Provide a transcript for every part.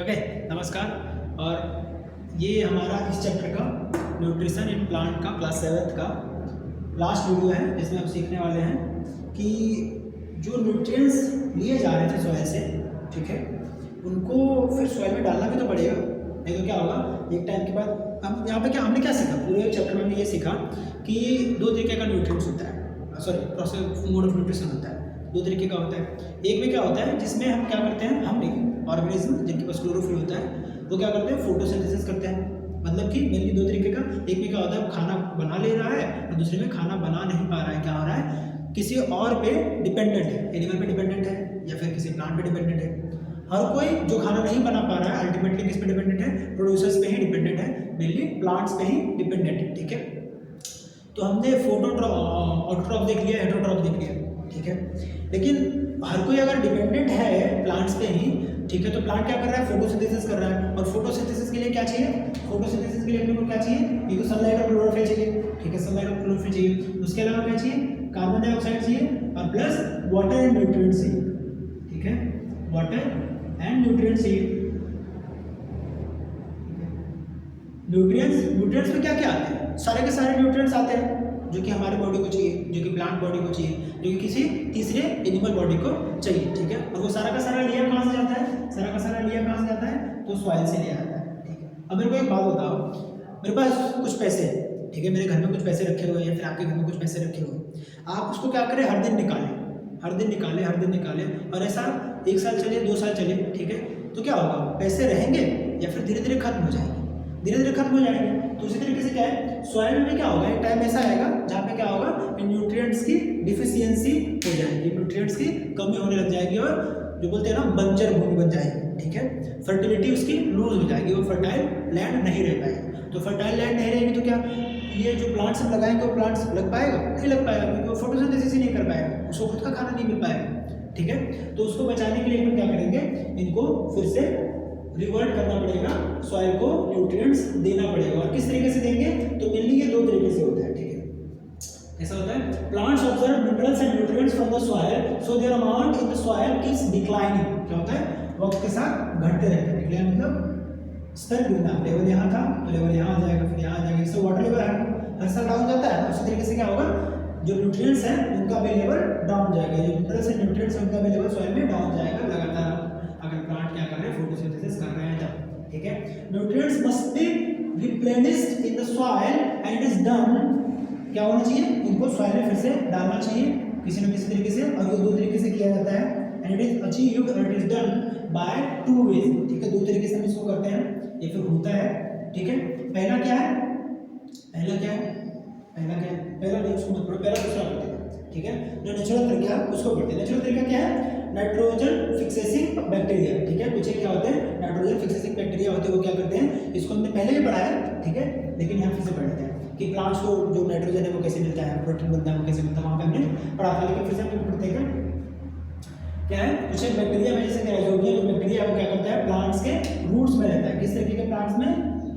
Okay, नमस्कार। और ये हमारा इस चैप्टर का न्यूट्रिशन इन प्लांट का क्लास 7 का लास्ट वीडियो है, जिसमें हम सीखने वाले हैं कि जो न्यूट्रिएंट्स लिए जा रहे थे सॉइल से, ठीक है, उनको फिर सॉइल में डालना भी तो पड़ेगा, नहीं तो क्या होगा एक टाइम के बाद। हम यहाँ पे हमने क्या सीखा, पूरे चैप्टर में हमने ये सीखा कि दो तरीके का न्यूट्रिएंट्स होता है, sorry process mode of nutrition होता है। दो तरीके का होता है। एक में क्या होता है जिसमें हम क्या करते हैं, हम नहीं ऑर्गेनिज्म जिनके पास क्लोरोफिल होता है वो क्या करते हैं, फोटोसिंथेसिस करते हैं। मतलब कि मेनली दो तरीके का, एक में क्या होता है खाना बना ले रहा है और दूसरे में खाना बना नहीं पा रहा है, क्या हो रहा है किसी और पे डिपेंडेंट है, एनिमल पे डिपेंडेंट है या फिर किसी प्लांट पे डिपेंडेंट है। हर कोई जो खाना नहीं बना पा रहा है अल्टीमेटली किस पे डिपेंडेंट है, प्रोड्यूसर्स पे ही डिपेंडेंट है, मेनली प्लांट्स पे ही डिपेंडेंट है। ठीक है, तो हमने ऑटोट्रॉफ देख लिया, हेटेरोट्रॉफ देख लिया, ठीक है। लेकिन हर कोई अगर डिपेंडेंट है प्लांट्स पे ही, ठीक है, तो प्लांट क्या कर रहा है, फोटोसिंथेसिस कर रहा है। और फोटोसिंथेसिस के लिए क्या चाहिए, फोटोसिंथेसिस के लिए अपने को क्या चाहिए, ये तो सनलाइट और क्लोरोफिल चाहिए, ठीक है, सनलाइट और क्लोरोफिल चाहिए। उसके अलावा क्या चाहिए, कार्बन डाइऑक्साइड चाहिए और प्लस वाटर एंड न्यूट्रिएंट्स चाहिए, ठीक है, वाटर एंड न्यूट्रिएंट्स चाहिए। न्यूट्रिएंट्स में क्या क्या आते हैं, सारे के सारे न्यूट्रिएंट्स आते हैं जो कि हमारे बॉडी को चाहिए, जो कि प्लांट बॉडी को चाहिए, जो कि किसी तीसरे एनिमल बॉडी को चाहिए, ठीक है। और वो सारा का सारा लिया कहाँ से जाता है, सारा का सारा लिया कहाँ से जाता है, तो सॉइल से लिया जाता है, ठीक है। अब मेरे को एक बात बताओ, मेरे पास कुछ पैसे हैं, ठीक है, मेरे घर में कुछ पैसे रखे हुए हैं या फिर आपके घर में कुछ पैसे रखे हुए हैं, आप उसको क्या करें, हर दिन निकालें, हर दिन निकालें, हर दिन निकालें, और ऐसा 1 साल चले, 2 साल चले, ठीक है, तो क्या होगा, पैसे रहेंगे या फिर धीरे धीरे खत्म हो जाएंगे, धीरे धीरे खत्म हो जाएंगे। तो उसी तरीके से क्या है, सॉइल में क्या होगा, एक टाइम ऐसा आएगा जहाँ पे क्या होगा, न्यूट्रिएंट्स की डिफिशियंसी हो जाएगी, न्यूट्रिएंट्स की कमी होने लग जाएगी और जो बोलते हैं ना बंजर भूमि बन जाएगी, ठीक है, फर्टिलिटी उसकी लूज हो जाएगी, वो फर्टाइल लैंड नहीं रह पाएगी। तो फर्टाइल लैंड नहीं रहेगी तो क्या ये जो प्लांट्स हम लगाएंगे वो प्लांट्स लग पाएगा, नहीं लग पाएगा, क्योंकि वो फोटोसिंथेसिस ही नहीं कर पाएगा, उसको खुद का खाना नहीं मिल पाएगा, ठीक है। तो उसको बचाने के लिए हम क्या करेंगे, इनको फिर से रिवर्ट करना पड़ेगा, सॉइल को न्यूट्रिएंट्स देना पड़ेगा। और किस तरीके से देंगे, तो मेनली ये 2 तरीके से होता है, ठीक है। ऐसा होता है, plants observe minerals and nutrients from the soil so their amount in the soil keeps declining. क्या होता है, वक्त के साथ घटते रहते हैं, डिक्लाइन मतलब स्तर गिरना, लेवल यहाँ था तो लेवल यहाँ आ जाएगा, फिर यहाँ आ जाएगा, इससे वाटर लेवल हर साल डाउन जाता है। उसी तरीके से क्या होगा, जो न्यूट्रिएंट्स हैं उनका भी लेवल डाउन जाएगा, जो मिनरल्स एंड न्यूट्रिएंट्स हैं उनका भी लेवल सॉइल में डाउन जाएगा लगातार, अगर प्लांट क्या कर रहे हैं, फोटोसिंथेसिस कर रहे हैं तब, ठीक है। Nutrients must be replenished in the soil and it is done, क्या होना चाहिए, इनको सॉइल में फिर से डालना चाहिए किसी न किसी तरीके से, और ये 2 तरीके से किया जाता है, एंड इट इज अचीव्ड और it is done by 2 ways, ठीक है, 2 तरीके से हम इसको करते हैं, ये फिर होता है, ठीक है। पहला क्या है, पहला क्या है, पहला क्या है, पहला नहीं उसको मत पढ़ो, पहला दूसरा पढ़ते हैं, ठीक है। जो नेचुरल तरीका है उसको पढ़ते हैं। नेचुरल तरीका क्या है, नाइट्रोजन फिक्सेसिंग बैक्टीरिया, ठीक है, कुछ क्या होते हैं, नाइट्रोजन फिक्सेसिंग बैक्टीरिया होते हैं, वो क्या करते हैं, इसको हमने पहले भी पढ़ा है, ठीक है, लेकिन यहाँ फिर से पढ़ लेते हैं कि प्लांट्स को जो नाइट्रोजन है वो कैसे मिलता है, प्रोटीन बनता है वो कैसे मिलता है, वहाँ पे हमने पढ़ा था, लेकिन फिर से हम पढ़ते हैं क्या है, कुछ एक बैक्टीरिया में, जैसे राइजोबियम जो बैक्टीरिया वो क्या करता है, प्लांट्स के रूट्स में रहता है। किस तरीके के प्लांट्स में,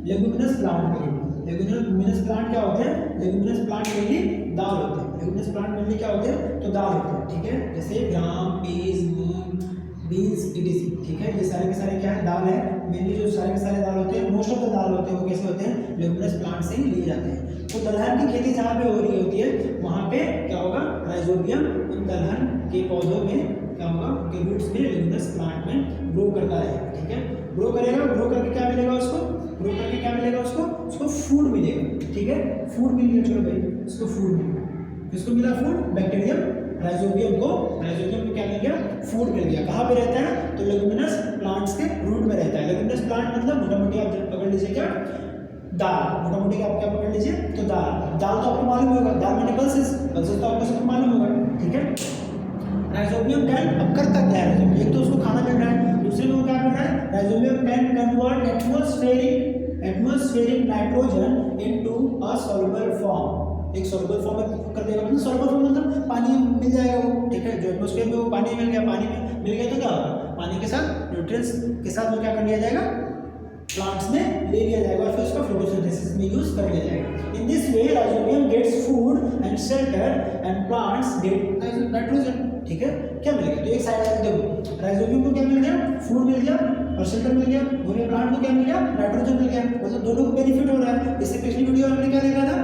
लेगुमिनस प्लांट में, लेगुमिनस प्लांट क्या होते हैं, लेगुमिनस प्लांट मेनली दाल होते हैं, लेगुमिनस प्लांट मेनली क्या होते हैं, तो दाल होते हैं, ठीक है, जैसे ग्राम, पीस, मूंग, बीन्स, इटीसी, ठीक है, ये सारे के सारे क्या है, दाल है, मेनली जो सारे के सारे दाल होते हैं, मोस्ट ऑफ द दाल होते हैं वो कैसे होते हैं, लेगुमिनस प्लांट से ही लिए जाते हैं। तो दलहन की खेती जहाँ पे हो रही होती है वहाँ पे क्या होगा, राइजोबियम उन दलहन के पौधों में क्या होगा, उनके रूट्स में लेगुमिनस प्लांट में ग्रो करता है, ठीक है, ग्रो करेगा, ग्रो करके क्या मिलेगा उसको, ग्रो करके क्या मिलेगा उसको फूड मिलेगा, ठीक है, फूड मिल गया, चलो भाई उसको फूड मिला, किसको मिला फूड, बैक्टीरियम राइजोबियम को क्या मिल गया, फूड मिल गया। कहाँ पे रहता है, तो लेगुमिनस प्लांट्स के रूट में रहता है। लेगुमिनस प्लांट मतलब मोटा मोटी आप पकड़ लीजिए क्या, दाल, मोटा मोटी आप क्या पकड़ लीजिए, तो दाल तो आपको मालूम होगा, दाल में पल्सेस तो आपको सबको मालूम होगा, ठीक है। राइजोबियम कैन, अब करता क्या है, एक तो उसको खाना मिल रहा है, दूसरे में वो क्या कर रहा है, rhizobium can convert atmospheric nitrogen into a soluble form, एक सॉल्युबल फॉर्म में कर देगा, मतलब सॉल्युबल फॉर्म मतलब पानी मिल जाएगा वो, ठीक है, जो एटमॉस्फेयर में वो पानी मिल गया, पानी में मिल गया तो क्या होगा, पानी के साथ न्यूट्रिएंट्स के साथ वो क्या कर लिया जाएगा, प्लांट्स में ले लिया जाएगा और फिर उसका फोटोसिंथेसिस में यूज कर लिया जाएगा। In this way rhizobium gets food and shelter and plants get nitrogen, ठीक है, क्या मिलेगा, तो एक साइड देखो, राइजोबियम को क्या मिल गया, फूड मिल गया और शेल्टर मिल गया, वहीं प्लांट को क्या मिल गया, नाइट्रोजन मिल गया, मतलब दोनों को बेनिफिट हो रहा है। इससे पिछली वीडियो में हमने क्या देखा था,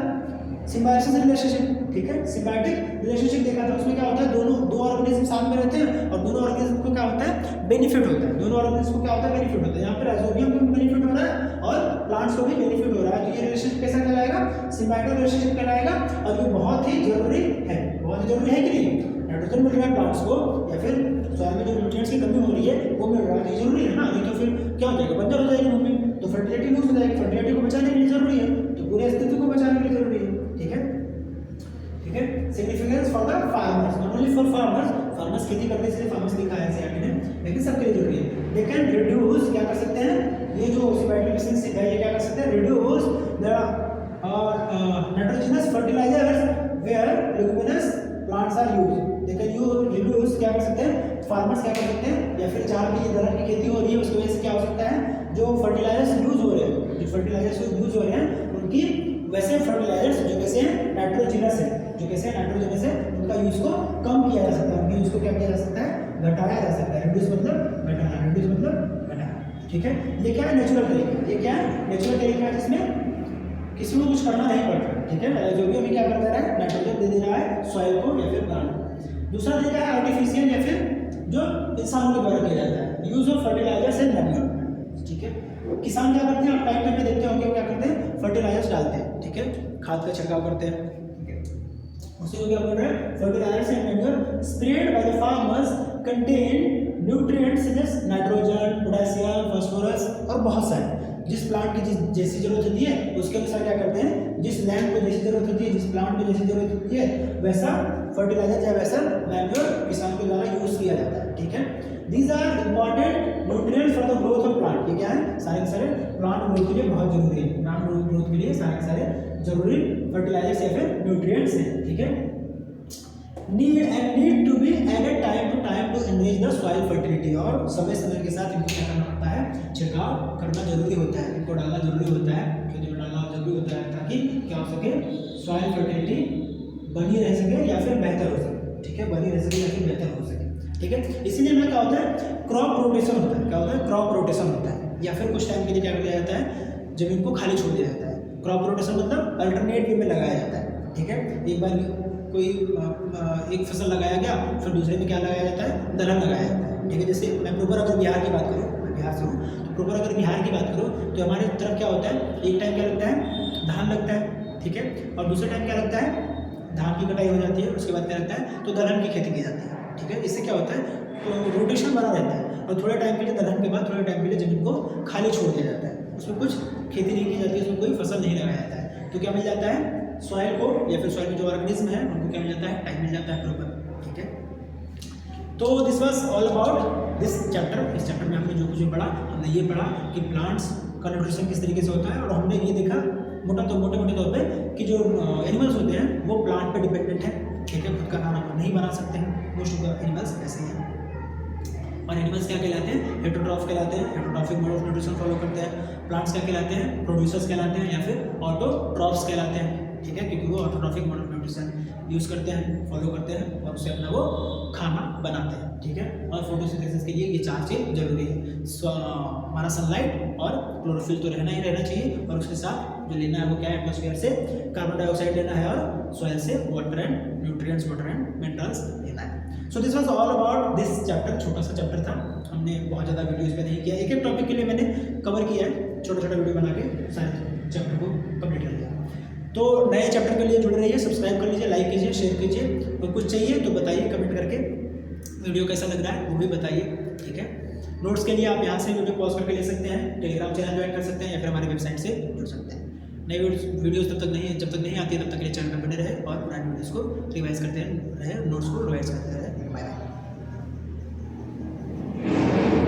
सिम्बायोसिस रिलेशनशिप, ठीक है, सिम्बायोटिक रिलेशनशिप देखा था। उसमें क्या होता है, दोनों दो ऑर्गेनिज्म साथ में रहते हैं और दोनों ऑर्गेनिज्म को क्या होता है, बेनिफिट होता है, दोनों ऑर्गेनिज्म को क्या होता है, बेनिफिट होता है। यहाँ पे राइजोबियम को भी बेनिफिट हो रहा है और प्लांट्स को भी बेनिफिट हो रहा है। तो ये रिलेशनशिप कैसा कहलाएगा, सिम्बायोटिक रिलेशनशिप कहलाएगा और ये बहुत ही जरूरी है, बहुत ही जरूरी है कि नहीं। नाइट्रोजन मिल रहा है प्लांट्स को या फिर सॉइल में जो न्यूट्रिएंट्स की कमी हो रही है वो मिल रहा है, जरूरी है ना, नहीं तो फिर क्या हो जाएगा, बंजर हो जाएगी भूमि, तो फर्टिलिटी लूज हो जाएगी। फर्टिलिटी को बचाने के लिए जरूरी है, तो पूरे अस्तित्व को बचाने के लिए जरूरी है, ठीक है, ठीक है। Significance for the farmers, not only for farmers, farmers खेती करते हैं इसलिए फार्मर्स लिखा है एनसीईआरटी ने, लेकिन सबके लिए जरूरी है। दे कैन रिड्यूस, क्या कर सकते हैं, ये जो सिम्बायोटिक रिलेशनशिप है ये क्या कर सकते हैं, reduce the nitrogenous fertilisers where leguminous plants are used. They can reduce, क्या कर सकते हैं, फार्मर्स क्या कर सकते हैं, या फिर जहाँ भी दलहन की खेती हो रही है उसकी वजह से क्या हो सकता है, जो फर्टिलाइजर्स यूज हो रहे हैं, जो फर्टिलाइजर्स यूज हो रहे हैं उनकी वैसे फर्टिलाइजर्स जो कैसे हैं, नाइट्रोजनस है, जो कैसे नाइट्रोजनस है, उनका यूज को कम किया जा सकता है, उनके यूज को क्या किया जा सकता है, घटाया जा सकता है। रिड्यूस मतलब घटाना, रिड्यूस मतलब घटाना, ठीक है। ये क्या है, नेचुरल तरीका, ये क्या है, नेचुरल तरीका है जिसमें किसी को कुछ करना नहीं पड़ता, ठीक है। जो भी हमें क्या कर दे रहा है, नाइट्रोजन दे दे रहा है सॉइल को या फिर प्लांट को। दूसरा तरीका है आर्टिफिशियल या फिर जो इंसानों के द्वारा किया जाता है, use of fertilisers and manure, ठीक है। किसान क्या करते हैं, आप टाइम पे देखते होंगे क्या करते हैं, फर्टिलाइजर्स डालते हैं, ठीक है, खाद का छिड़काव करते हैं, ठीक है। उसी को क्या बोल रहे हैं, fertilisers and manure spread by the farmers contain nutrients such as nitrogen, potassium, phosphorus और बहुत सारे। जिस प्लांट की जैसी जरूरत होती है उसके अनुसार क्या करते हैं, जिस लैंड को जैसी जरूरत होती है, जिस प्लांट को जैसी जरूरत होती है वैसा फर्टिलाइजर या वैसा मैन्योर किसान के द्वारा यूज किया जाता है, ठीक है। These are important nutrients for the growth of plant. ये क्या है, सारे के सारे प्लांट ग्रोथ के लिए बहुत जरूरी है, प्लांट ग्रोथ के लिए सारे के सारे जरूरी फर्टिलाइजर्स या फिर न्यूट्रिएंट्स हैं, ठीक है। Need to be added time to enrich the soil fertility, और समय समय के साथ इनको क्या करना पड़ता है, छिड़काव करना जरूरी होता है, इनको डालना जरूरी होता है, खेती में डालना जरूरी होता है ताकि क्या हो सके, सॉइल फर्टिलिटी बनी रह सके या फिर बेहतर हो सके, ठीक है, बनी रह सके या फिर बेहतर हो सके, ठीक है। इसीलिए में क्या होता है, क्रॉप रोटेशन होता है, क्या होता है, क्रॉप रोटेशन होता है, या फिर कुछ टाइम के लिए क्या कर दिया जाता है, जमीन को खाली छोड़ दिया जाता है। क्रॉप रोटेशन मतलब अल्टरनेट वे में लगाया जाता है, ठीक है। एक बार कोई एक फसल लगाया गया फिर दूसरे में क्या लगाया जाता है, दलहन लगाया जाता है, ठीक है। जैसे मैं प्रॉपर अगर बिहार की बात करूँ, मैं बिहार से हूँ, तो प्रॉपर अगर बिहार की बात करूँ तो हमारे तरफ क्या होता है, एक टाइम क्या लगता है, धान लगता है, ठीक है, और दूसरे टाइम क्या लगता है, धान की कटाई हो जाती है, उसके बाद क्या लगता है, तो दलहन की खेती की जाती है, ठीक है। इससे क्या होता है, तो रोटेशन बना रहता है और थोड़े टाइम के लिए दलहन के बाद थोड़े टाइम के लिए जमीन को खाली छोड़ दिया जाता है, उसमें कुछ खेती नहीं की जाती है, उसमें कोई फसल नहीं लगाया जाता है, तो क्या मिल जाता है, सॉइल को या फिर सॉइल में जो ऑर्गेनिज्म है उनको क्या मिल जाता है, टाइम मिल जाता है प्रॉपर, ठीक है। तो this was all about this chapter. इस चैप्टर में हमने जो कुछ भी पढ़ा, हमने ये पढ़ा कि प्लांट्स का न्यूट्रिशन किस तरीके से होता है, और हमने ये देखा मोटे मोटे तौर पे कि जो एनिमल्स होते हैं वो प्लांट पे डिपेंडेंट है, ठीक है, खुद का खाना नहीं बना सकते हैं, मोस्ट ऑफ द एनिमल्स ऐसे हैं। और एनिमल्स क्या कहलाते हैं, हेटरोट्रॉफ कहलाते हैं, heterotrophic mode of nutrition follow करते हैं। प्लांट्स क्या कहलाते हैं, प्रोड्यूसर्स कहलाते हैं या फिर ऑटोट्रॉफ्स कहलाते हैं, ठीक है, क्योंकि वो autotrophic mode of nutrition use करते हैं, फॉलो करते हैं और उससे अपना वो खाना बनाते हैं, ठीक है। और फोटोसिंथेसिस के लिए ये चार चीज़ जरूरी है, हमारा सनलाइट और क्लोरोफिल तो रहना ही रहना चाहिए, और उसके साथ जो लेना है वो क्या है, एटमॉस्फेयर से कार्बन डाइऑक्साइड लेना है और सॉइल से water and nutrients, water and minerals लेना है। So this was all about this chapter. छोटा सा चैप्टर था, हमने बहुत ज़्यादा वीडियोज़ में नहीं किया, एक एक टॉपिक के लिए मैंने कवर किया है, छोटा छोटा वीडियो बना के सारे चैप्टर को कंप्लीट कर दिया। तो नए चैप्टर के लिए जुड़े रहिए, सब्सक्राइब कर लीजिए, लाइक कीजिए, शेयर कीजिए, और कुछ चाहिए तो बताइए कमेंट करके, वीडियो कैसा लग रहा है वो भी बताइए, ठीक है। नोट्स के लिए आप यहाँ से वीडियो पॉज करके ले सकते हैं, टेलीग्राम चैनल ज्वाइन कर सकते हैं या फिर हमारी वेबसाइट से जुड़ सकते हैं। नई वीडियोस जब तक नहीं आती है तब तक के लिए चैनल पर बने रहे और पुरानी वीडियोस को रिवाइज करते रहे, नोट्स को रिवाइज करते रहे। Bye bye.